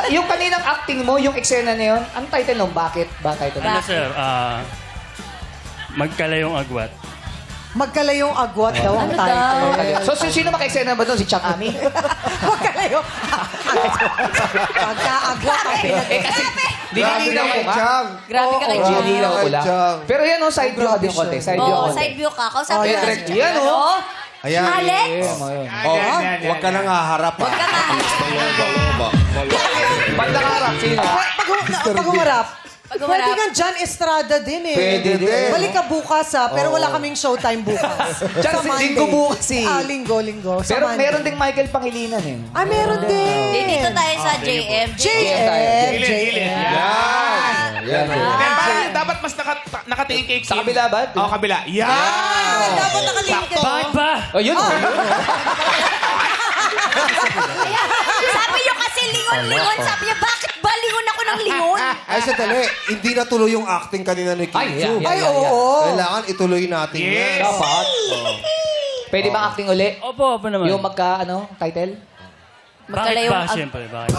Yung kaninang acting mo, yung eksena na yun, ang title nun, bakit? Ba title nun? Ano sir, magkalayong agwat. Magkalayong agwat daw ang Ano title. So, sino maka-eksena ba doon? Si Chuck Ami? Magkalayong... Pagka-agwat ang Eh kasi, dinilinaw ko nga. Grabe ka kay Chang. Dinilinaw ko lang. Pero yan o, side view ka din konti. Side view Oo, konti. side view ka. Kausapin Oh, ka. yan. Yan o. Ayan. Alex! Oh, huwag ka nang haharap. Huwag ka nga. Bandang harap, sino? Pag humarap, Pag pwede humarap. kang John Estrada din eh. Pwede din. Balik ka bukas pero wala kaming showtime bukas. Diyan, Sa Monday. linggo bukas eh. Linggo. Sa Pero Monday. meron ding Michael Pangilinan eh. Meron din. Dito tayo sa JM. JM. Yan. Parang dapat mas nakatingin kay Kim. Sa kabila ba? Oo, kabila. Yan! Dapat nakalingin ka. Bakit ba? Oh, yun. Sabi niyo kasi lingon-lingon. Sabi niya, bakit ba lingon ako ng lingon? Ay, sandali. Hindi natuloy yung acting kanina ni Kim Ay, Chu. yan. Ay, oo. Kailangan ituloy natin yan. Dapat. Pwede bang acting uli? Opo naman. Yung magka, title? Bakit Magkalayong ba? Siyempre, bakit?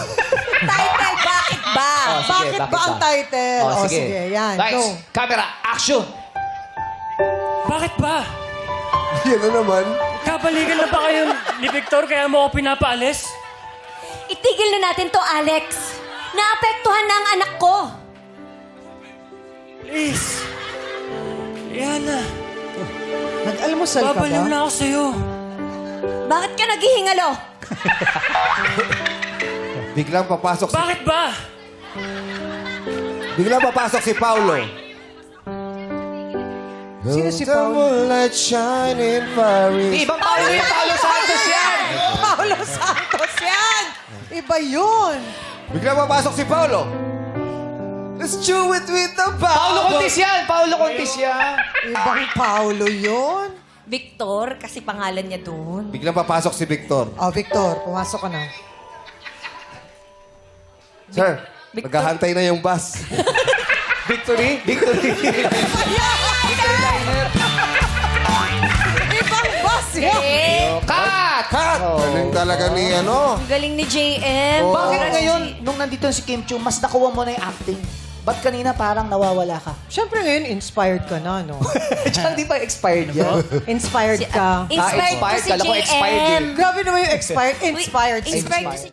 Title, bakit ba? Oh, sige, bakit bakit ba ang ba? title? Oh, sige. Yan, Lights, go. camera, action! Bakit ba? Yan na naman. Kabalikan na ba kayo ni Victor kaya mo ako pinapaalis? Itigil na natin to, Alex. Naapektuhan na ang anak ko. Please. Yan na. Nag-almusal ka Babaliw ba? na ako sa'yo. Bakit ka naghihingalo? Biglang papasok si... Bakit ba? Biglang papasok si Paulo. Sino si The Paulo? moonlight shine in Paris. Ibang Paolo yung Paolo Santos yan! Paulo Santos yan! Iba yun! Biglang papasok si Paulo. Let's chew it with the Paolo Paulo. Contis yan! Paolo Contis yan! Ibang Paulo yun. Victor, kasi pangalan niya doon. Biglang papasok si Victor. Oh, Victor, pumasok ka na. Sir, Victor. naghahantay na yung bus. Victory? Victory! Ibang boss yan! Eh, Cut! Cut! Galing talaga ni ano. ang galing ni JM. Bakit ngayon, nung nandito si Kim Chu, mas nakuha mo na yung acting? Ba't kanina parang nawawala ka? Siyempre ngayon, inspired ka na, no? Diyan di pa expired yan. Inspired ka. Inspired ko expired. si Kala ko expired JM. eh. Grabe naman yung expired. Inspired. Inspired ko si